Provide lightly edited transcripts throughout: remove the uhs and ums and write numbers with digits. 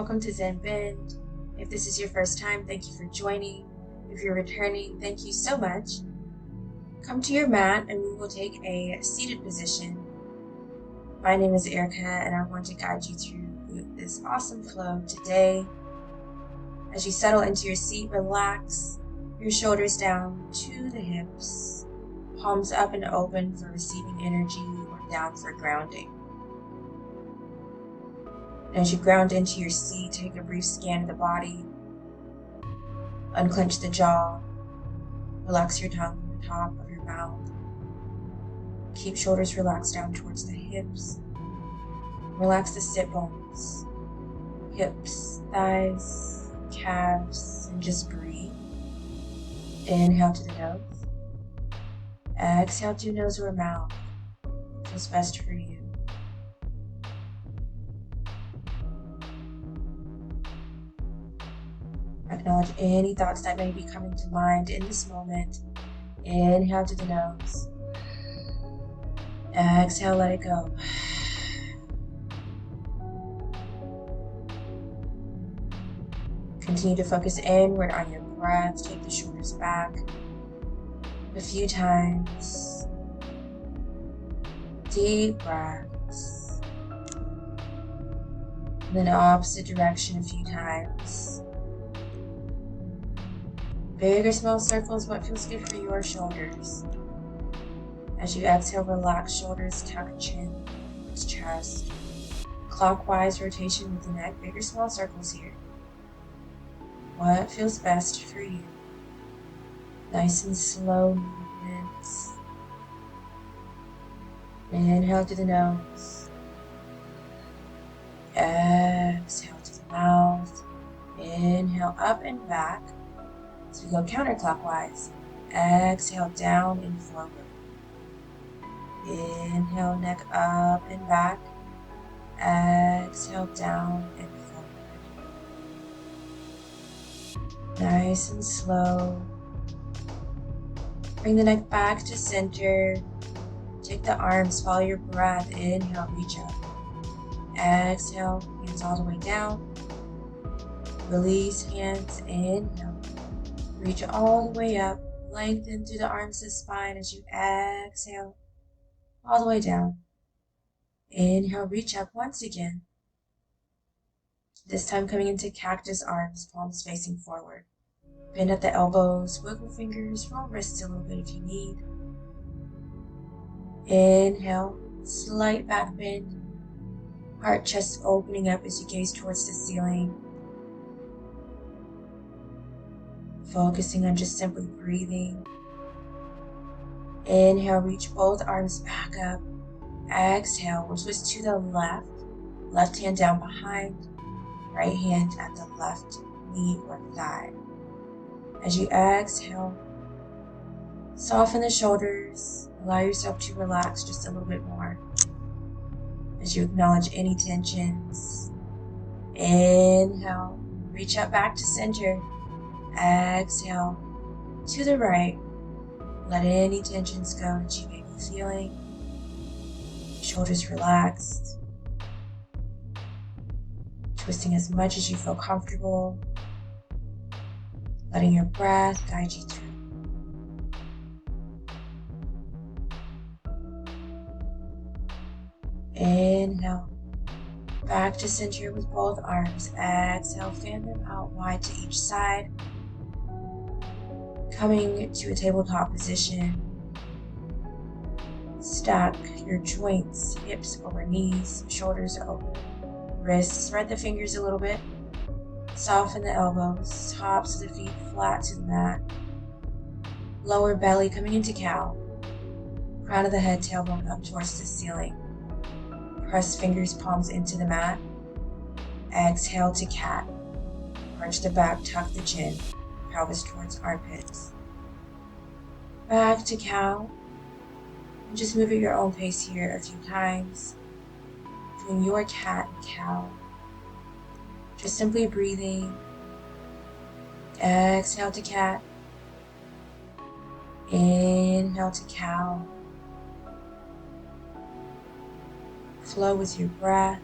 Welcome to Zen Bend. If this is your first time, thank you for joining. If you're returning, thank you so much. Come to your mat and we will take a seated position. My name is Erika and I want to guide you through this awesome flow today. As you settle into your seat, relax your shoulders down to the hips, palms up and open for receiving energy or down for grounding. As you ground into your seat, take a brief scan of the body. Unclench the jaw. Relax your tongue from the top of your mouth. Keep shoulders relaxed down towards the hips. Relax the sit bones, hips, thighs, calves, and just breathe. Inhale to the nose. Exhale to nose or mouth. What feels best for you. Acknowledge any thoughts that may be coming to mind in this moment. Inhale to the nose. Exhale, let it go. Continue to focus inward on your breath. Take the shoulders back a few times. Deep breaths. And then opposite direction a few times. Big or small circles, what feels good for your shoulders. As you exhale, relax shoulders, tuck chin towards chest. Clockwise rotation with the neck, big or small circles here. What feels best for you? Nice and slow movements. Inhale to the nose. Exhale to the mouth. Inhale up and back. So we go counterclockwise. Exhale down and forward. Inhale, neck up and back. Exhale down and forward. Nice and slow. Bring the neck back to center. Take the arms, follow your breath. Inhale, reach up. Exhale, hands all the way down. Release hands, inhale. Reach all the way up, lengthen through the arms and spine as you exhale, all the way down. Inhale, reach up once again. This time coming into cactus arms, palms facing forward. Bend at the elbows, wiggle fingers, roll wrists a little bit if you need. Inhale, slight back bend. Heart, chest opening up as you gaze towards the ceiling. Focusing on just simply breathing. Inhale, reach both arms back up. Exhale, we'll switch to the left. Left hand down behind. Right hand at the left knee or thigh. As you exhale, soften the shoulders. Allow yourself to relax just a little bit more. As you acknowledge any tensions. Inhale, reach up back to center. Exhale to the right. Let any tensions go that you may be feeling. Shoulders relaxed. Twisting as much as you feel comfortable. Letting your breath guide you through. Inhale. Back to center with both arms. Exhale, fan them out wide to each side. Coming to a tabletop position. Stack your joints, hips over knees, shoulders over wrists. Spread the fingers a little bit. Soften the elbows, tops of the feet flat to the mat. Lower belly coming into cow. Crown of the head, tailbone up towards the ceiling. Press fingers, palms into the mat. Exhale to cat. Arch the back, tuck the chin. Pelvis towards armpits. Back to cow. And just move at your own pace here a few times. Doing your cat and cow. Just simply breathing. Exhale to cat. Inhale to cow. Flow with your breath.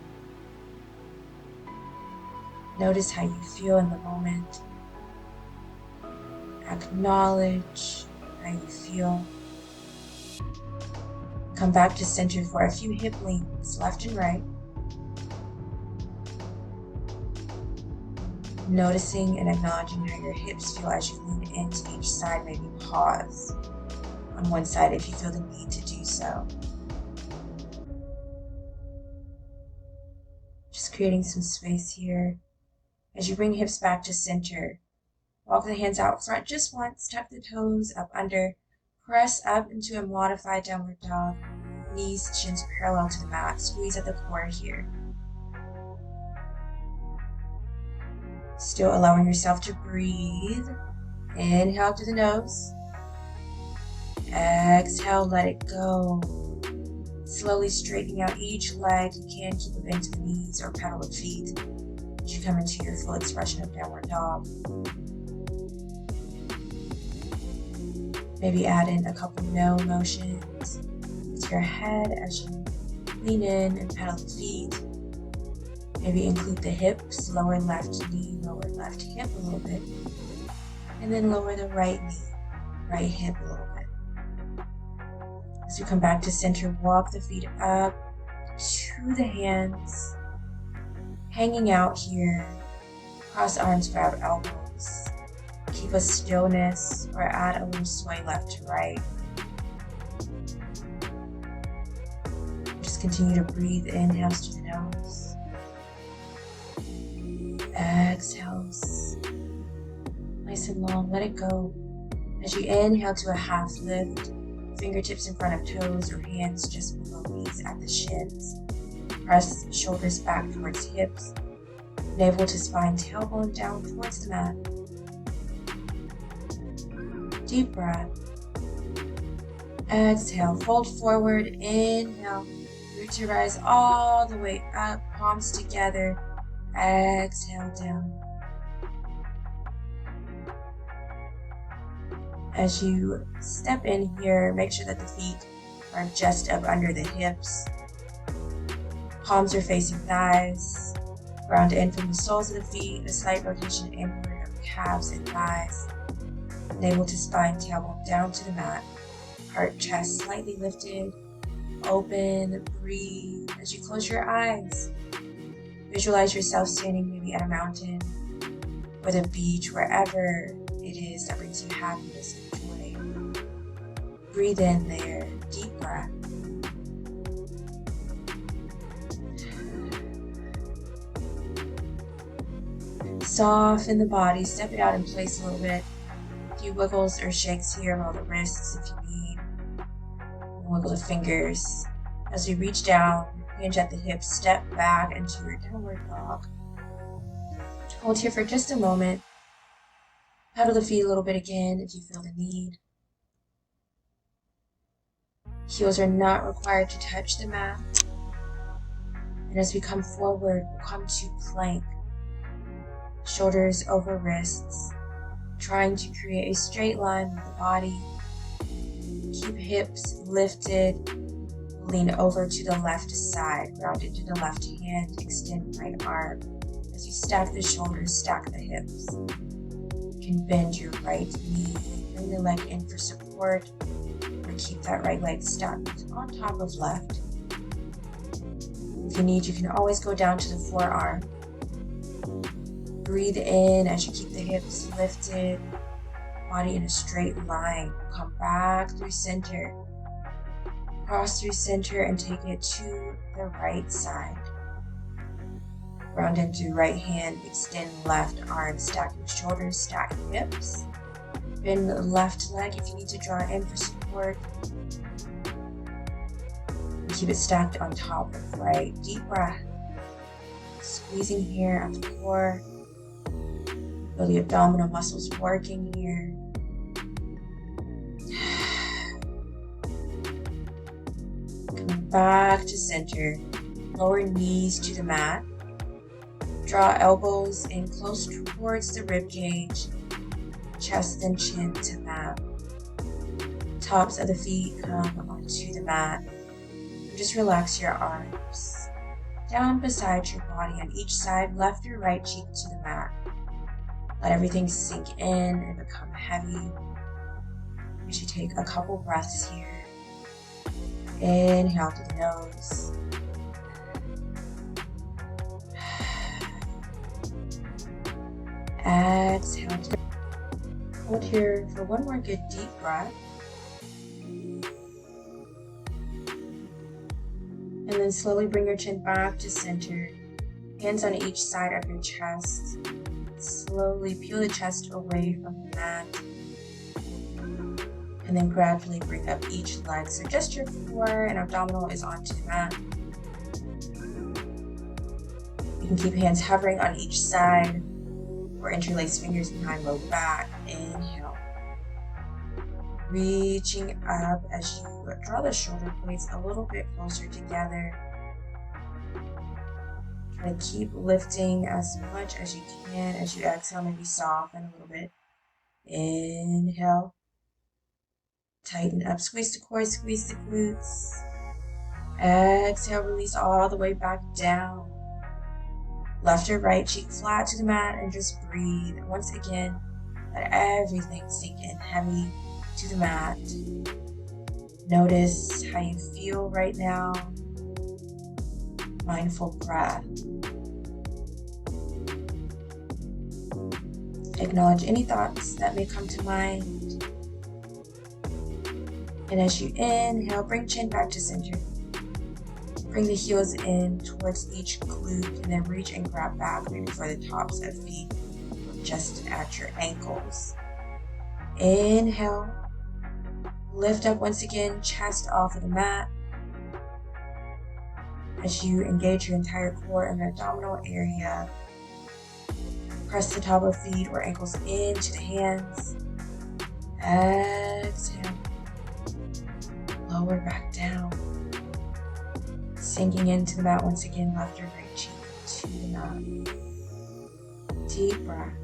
Notice how you feel in the moment. Acknowledge how you feel. Come back to center for a few hip leans, left and right. Noticing and acknowledging how your hips feel as you lean into each side. Maybe pause on one side if you feel the need to do so. Just creating some space here. As you bring hips back to center, walk the hands out front just once, tuck the toes up under, press up into a modified downward dog, knees, shins parallel to the mat, squeeze at the core here. Still allowing yourself to breathe. Inhale through the nose. Exhale, let it go. Slowly straightening out each leg. You can keep a bend to the knees or pedal the feet as you come into your full expression of downward dog. Maybe add in a couple no motions with your head as you lean in and pedal the feet. Maybe include the hips, lower left knee, lower left hip a little bit, and then lower the right knee, right hip a little bit. As you come back to center, walk the feet up to the hands, hanging out here, cross arms, grab elbows. Keep a stillness or add a little sway left to right. Just continue to breathe, inhales through the nose. Exhales, nice and long, let it go. As you inhale to a half lift, fingertips in front of toes or hands just below knees at the shins. Press shoulders back towards hips, navel to spine, tailbone down towards the mat. Deep breath. Exhale, fold forward, inhale, root to rise all the way up, palms together. Exhale down. As you step in here, make sure that the feet are just up under the hips. Palms are facing thighs. Ground in from the soles of the feet, a slight rotation inward of calves and thighs. Navel to spine, tailbone down to the mat. Heart, chest slightly lifted. Open, breathe as you close your eyes. Visualize yourself standing maybe at a mountain or the beach, wherever it is that brings you happiness and joy. Breathe in there, deep breath. Soften the body, step it out in place a little bit. A few wiggles or shakes here, roll the wrists if you need. Wiggle the fingers. As we reach down, hinge at the hips, step back into your downward dog. Hold here for just a moment. Pedal the feet a little bit again if you feel the need. Heels are not required to touch the mat. And as we come forward, we'll come to plank. Shoulders over wrists, trying to create a straight line with the body. Keep hips lifted. Lean over to the left side, ground into the left hand, extend right arm. As you stack the shoulders, stack the hips. You can bend your right knee, bring the leg in for support, or keep that right leg stacked on top of left. If you need, you can always go down to the forearm. Breathe in as you keep the hips lifted, body in a straight line. Come back through center. Cross through center and take it to the right side. Round into right hand, extend left arm, stack your shoulders, stack hips. Bend the left leg if you need to draw it in for support. And keep it stacked on top of right. Deep breath. Squeezing here at the core. Feel the abdominal muscles working here. Back to center, lower knees to the mat. Draw elbows in close towards the rib cage, chest and chin to mat. Tops of the feet come onto the mat. Just relax your arms. down beside your body on each side, left or right cheek to the mat. Let everything sink in and become heavy as you take a couple breaths here. Inhale through the nose. Exhale. Hold here for one more good deep breath. And then slowly bring your chin back to center. Hands on each side of your chest. Slowly peel the chest away from the mat. And then gradually bring up each leg. So just your core and abdominal is onto the mat. You can keep hands hovering on each side or interlace fingers behind low back. Inhale. Reaching up as you draw the shoulder blades a little bit closer together. Try to keep lifting as much as you can. As you exhale, maybe soften a little bit. Inhale. Tighten up, squeeze the core, squeeze the glutes. Exhale, release all the way back down. Left or right cheek flat to the mat and just breathe. Once again, let everything sink in heavy to the mat. Notice how you feel right now. Mindful breath. Acknowledge any thoughts that may come to mind. And as you inhale, bring chin back to center. Bring the heels in towards each glute and then reach and grab back maybe for the tops of feet, just at your ankles. Inhale. Lift up once again, chest off of the mat. As you engage your entire core and the abdominal area, press the top of feet or ankles into the hands. Exhale. Lower back down. Sinking into the mat once again, left or right cheek to the mat. Deep breath.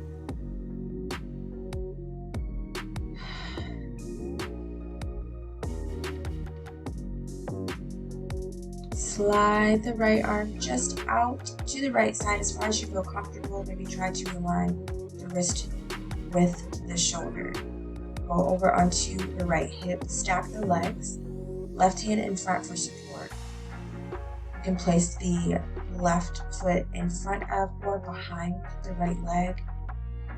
Slide the right arm just out to the right side as far as you feel comfortable. Maybe try to align the wrist with the shoulder. Roll over onto the right hip. Stack the legs. Left hand in front for support. You can place the left foot in front of or behind the right leg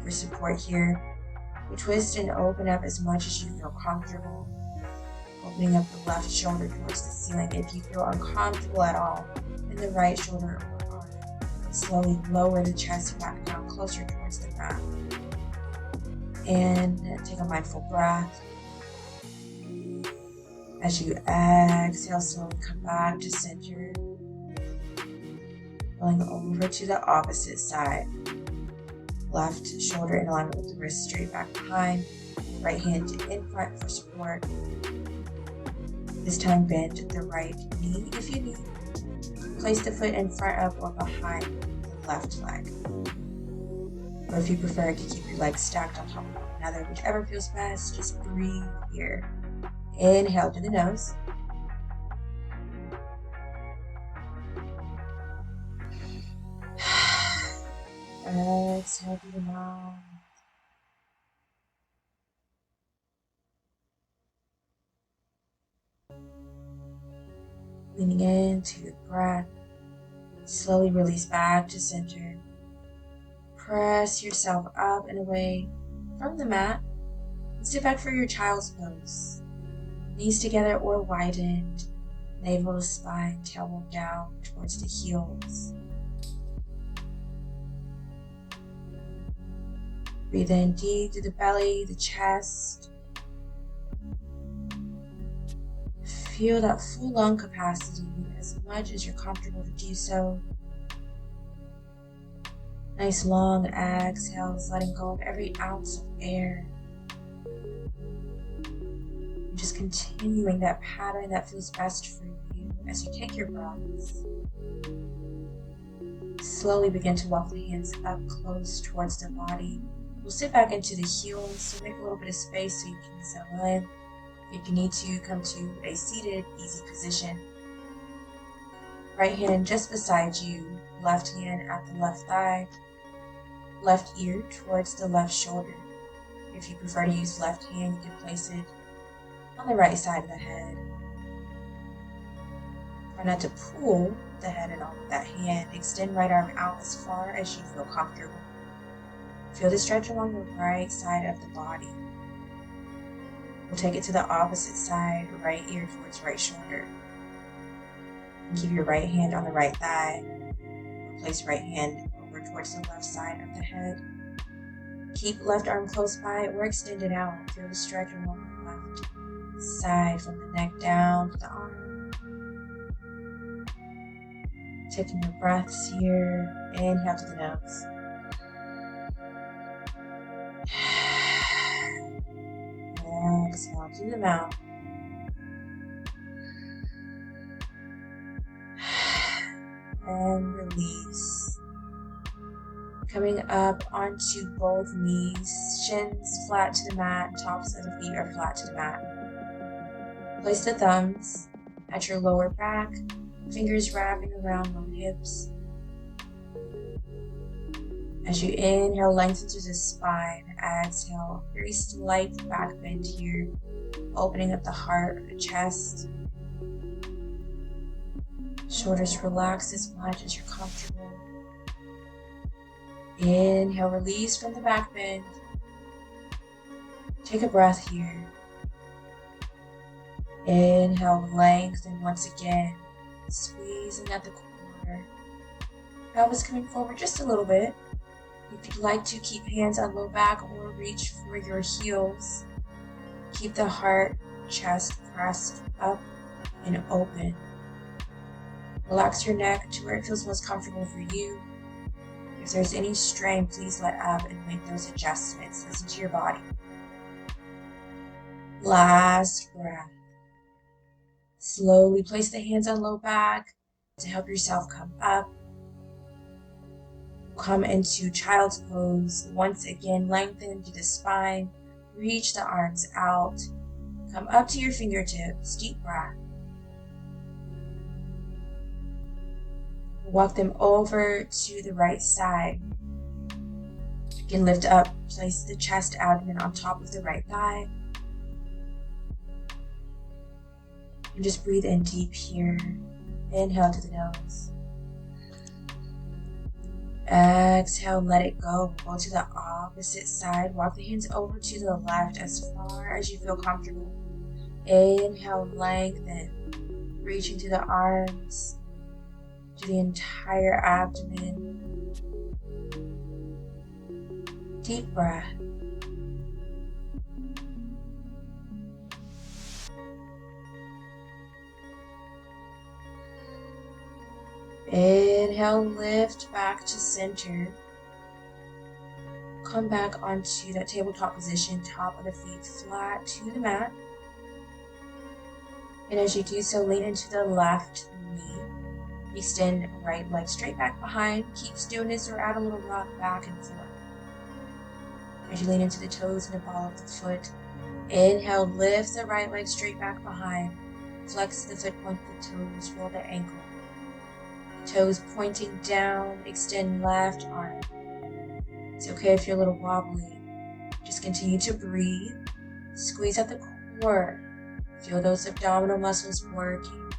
for support here. You twist and open up as much as you feel comfortable. Opening up the left shoulder towards the ceiling. If you feel uncomfortable at all in the right shoulder or arm, slowly lower the chest back down closer towards the mat. And take a mindful breath. As you exhale, slowly come back to center. Rolling over to the opposite side. Left shoulder in alignment with the wrist straight back behind. Right hand in front for support. This time bend the right knee if you need. Place the foot in front of or behind the left leg. Or if you prefer to keep your legs stacked on top of one another, whichever feels best, just breathe here. Inhale through the nose. Exhale through the mouth. Leaning into the breath. Slowly release back to center. Press yourself up and away from the mat. And sit back for your child's pose. Knees together or widened. Navel to spine, tailbone down towards the heels. Breathe in deep through the belly, the chest. Feel that full lung capacity as much as you're comfortable to do so. Nice long exhales, letting go of every ounce of air. And just continuing that pattern that feels best for you as you take your breaths. Slowly begin to walk the hands up close towards the body. We'll sit back into the heels, so make a little bit of space so you can settle in. If you need to, come to a seated, easy position. Right hand just beside you, left hand at the left thigh, left ear towards the left shoulder. If you prefer to use left hand, you can place it on the right side of the head. Try not to pull the head at all with that hand. Extend right arm out as far as you feel comfortable. Feel the stretch along the right side of the body. We'll take it to the opposite side, right ear towards right shoulder. And keep your right hand on the right thigh. Place right hand over towards the left side of the head. Keep left arm close by or extend it out. Feel the stretch along the left side from the neck down to the arm. Taking your breaths here. Inhale to the nose. Exhale to the mouth. And release. Coming up onto both knees, shins flat to the mat, tops of the feet are flat to the mat. Place the thumbs at your lower back, fingers wrapping around the hips. As you inhale, lengthen through the spine. Exhale, very slight back bend here, opening up the heart or the chest. Shoulders relax as much as you're comfortable. Inhale, release from the back bend. Take a breath here. Inhale, lengthen once again, squeezing at the core. Pelvis coming forward just a little bit. If you'd like to, keep hands on low back or reach for your heels. Keep the heart, chest pressed up and open. Relax your neck to where it feels most comfortable for you. If there's any strain, please let up and make those adjustments. Listen to your body. Last breath. Slowly place the hands on low back to help yourself come up. Come into child's pose. Once again, lengthen through the spine. Reach the arms out. Come up to your fingertips. Deep breath. Walk them over to the right side. Again, lift up. Place the chest, abdomen on top of the right thigh. And just breathe in deep here. Inhale to the nose. Exhale, let it go. Go to the opposite side. Walk the hands over to the left as far as you feel comfortable. Inhale, lengthen. Reaching to the arms, to the entire abdomen. Deep breath. Inhale, lift back to center. Come back onto that tabletop position, top of the feet flat to the mat. And as you do so, lean into the left knee. Extend right leg straight back behind. Keep stillness or add a little rock back and forth. As you lean into the toes and the ball of the foot. Inhale, lift the right leg straight back behind. Flex the foot, point the toes, roll the ankle. Toes pointing down, extend left arm. It's okay if you're a little wobbly. Just continue to breathe. Squeeze at the core. Feel those abdominal muscles working.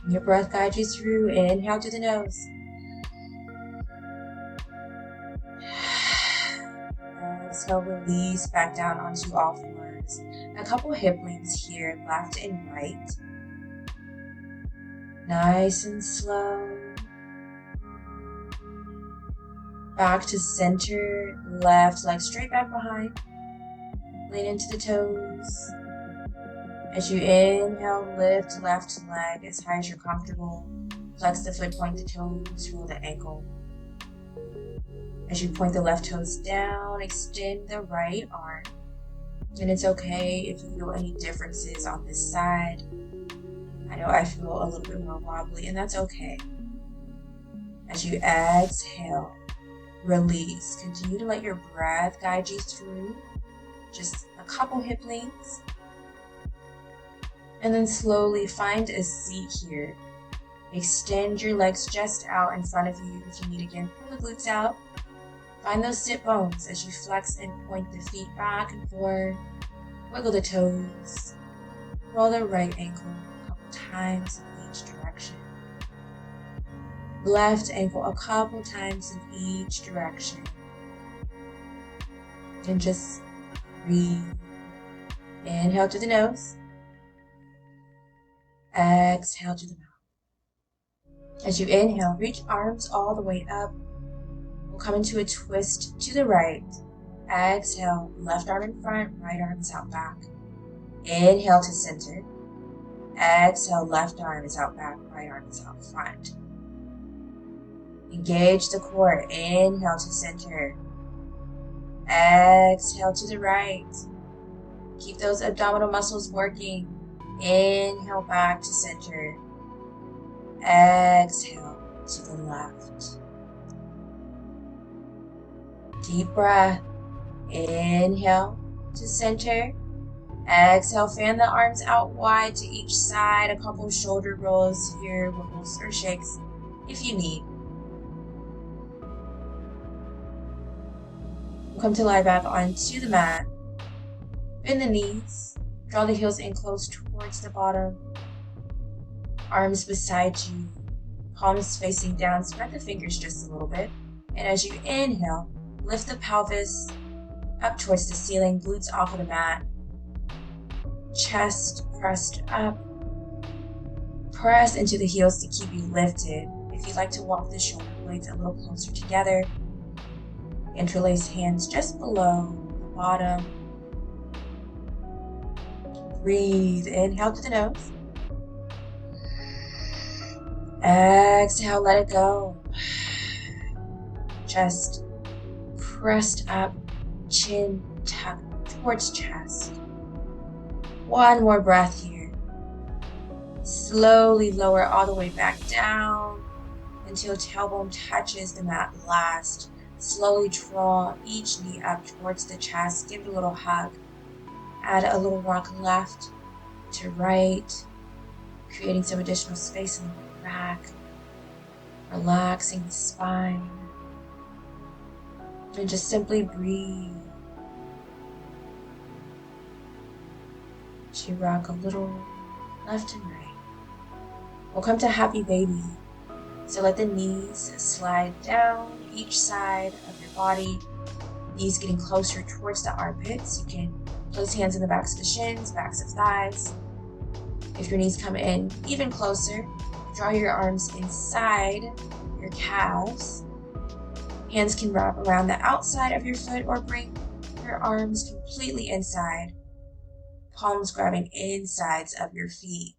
Your breath guides you through. Inhale to the nose. Exhale, release back down onto all fours. A couple hip leans here, left and right. Nice and slow. Back to center, left leg straight back behind. Lean into the toes. As you inhale, lift left leg as high as you're comfortable. Flex the foot, point the toes, roll the ankle. As you point the left toes down, extend the right arm. And it's okay if you feel any differences on this side. I know I feel a little bit more wobbly, and that's okay. As you exhale, release. Continue to let your breath guide you through. Just a couple hip leans. And then slowly find a seat here. Extend your legs just out in front of you. If you need, again, pull the glutes out. Find those sit bones as you flex and point the feet back and forth. Wiggle the toes. Roll the right ankle a couple times in each direction. Left ankle a couple times in each direction. And just breathe. Inhale through the nose. Exhale through the mouth. As you inhale, reach arms all the way up. We'll come into a twist to the right. Exhale, left arm in front, right arm is out back. Inhale to center. Exhale, left arm is out back, right arm is out front. Engage the core. Inhale to center. Exhale to the right. Keep those abdominal muscles working. Inhale back to center. Exhale to the left. Deep breath. Inhale to center. Exhale, fan the arms out wide to each side. A couple shoulder rolls here, wiggles or shakes if you need. Come to lie back onto the mat. Bend the knees. Draw the heels in close towards the bottom. Arms beside you. Palms facing down. Spread the fingers just a little bit. And as you inhale, lift the pelvis up towards the ceiling. Glutes off of the mat. Chest pressed up. Press into the heels to keep you lifted. If you'd like to walk the shoulder blades a little closer together. Interlace hands just below the bottom. Breathe. Inhale to the nose. Exhale, let it go. Chest pressed up, chin tucked towards chest. One more breath here. Slowly lower all the way back down until tailbone touches the mat last. Slowly draw each knee up towards the chest. Give it a little hug. Add a little rock left to right, creating some additional space in the back. Relaxing the spine. And just simply breathe. As you rock a little left and right. We'll come to happy baby. So let the knees slide down each side of your body. Knees getting closer towards the armpits. You can place hands in the backs of the shins, backs of thighs. If your knees come in even closer, draw your arms inside your calves. Hands can wrap around the outside of your foot or bring your arms completely inside. Palms grabbing insides of your feet.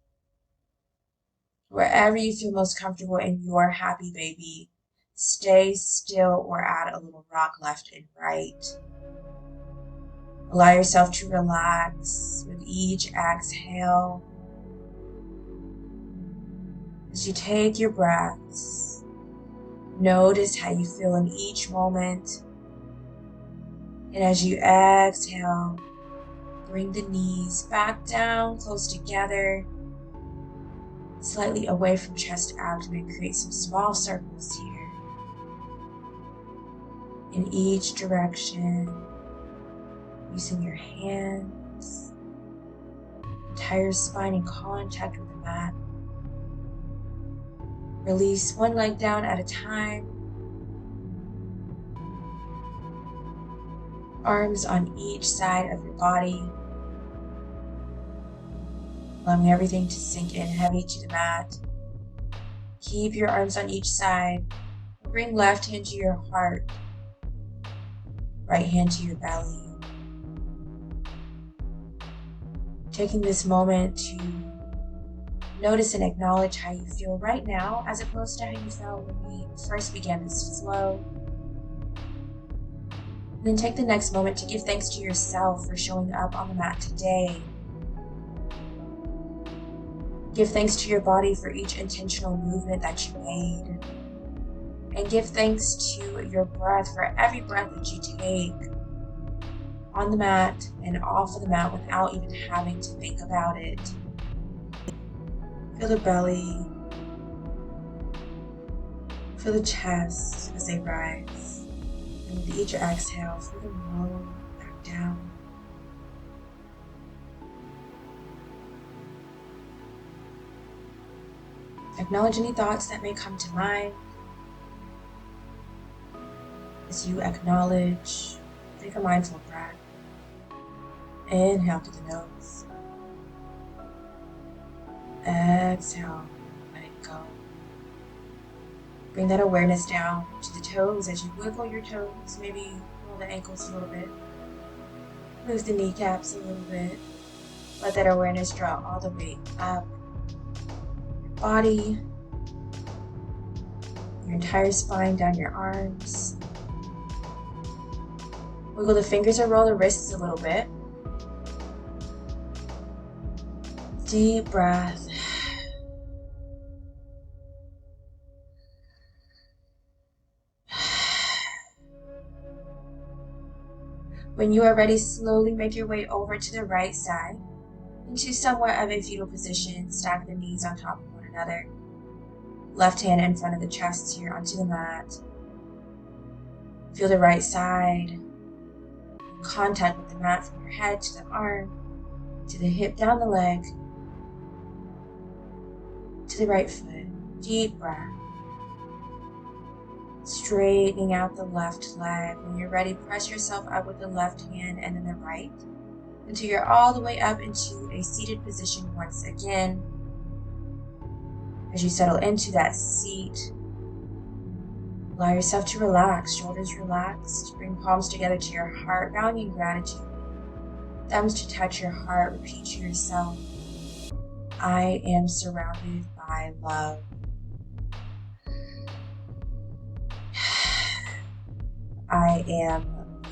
Wherever you feel most comfortable in your happy baby, stay still or add a little rock left and right. Allow yourself to relax with each exhale. As you take your breaths, notice how you feel in each moment. And as you exhale, bring the knees back down, close together, slightly away from chest, abdomen. Create some small circles here in each direction, using your hands, entire spine in contact with the mat. Release one leg down at a time. Arms on each side of your body. Allowing everything to sink in heavy to the mat. Keep your arms on each side. Bring left hand to your heart. Right hand to your belly. Taking this moment to notice and acknowledge how you feel right now as opposed to how you felt when we first began this flow. And then take the next moment to give thanks to yourself for showing up on the mat today. Give thanks to your body for each intentional movement that you made. And give thanks to your breath for every breath that you take on the mat and off of the mat without even having to think about it. Feel the belly. Feel the chest as they rise. And with each exhale, feel them roll back down. Acknowledge any thoughts that may come to mind. As you acknowledge, take a mindful breath. Inhale through the nose. Exhale, let it go. Bring that awareness down to the toes as you wiggle your toes. Maybe roll the ankles a little bit. Move the kneecaps a little bit. Let that awareness draw all the way up your body, your entire spine, down your arms. Wiggle the fingers or roll the wrists a little bit. Deep breath. When you are ready, slowly make your way over to the right side into somewhat of a fetal position. Stack the knees on top of one another. Left hand in front of the chest here onto the mat. Feel the right side in contact with the mat from your head to the arm, to the hip, down the leg, to the right foot. Deep breath. Straightening out the left leg. When you're ready, press yourself up with the left hand and then the right until you're all the way up into a seated position once again. As you settle into that seat, allow yourself to relax, shoulders relaxed. Bring palms together to your heart, bowing in gratitude. Thumbs to touch your heart. Repeat to yourself, I am surrounded by love. I am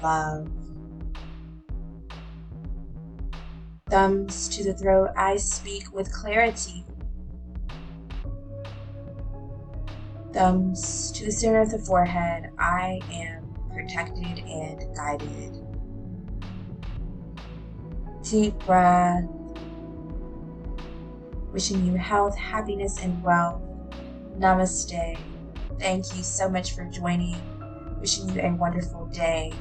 love. Thumbs to the throat. I speak with clarity. Thumbs to the center of the forehead. I am protected and guided. Deep breath. Wishing you health, happiness, and wealth. Namaste. Thank you so much for joining. Wishing you a wonderful day.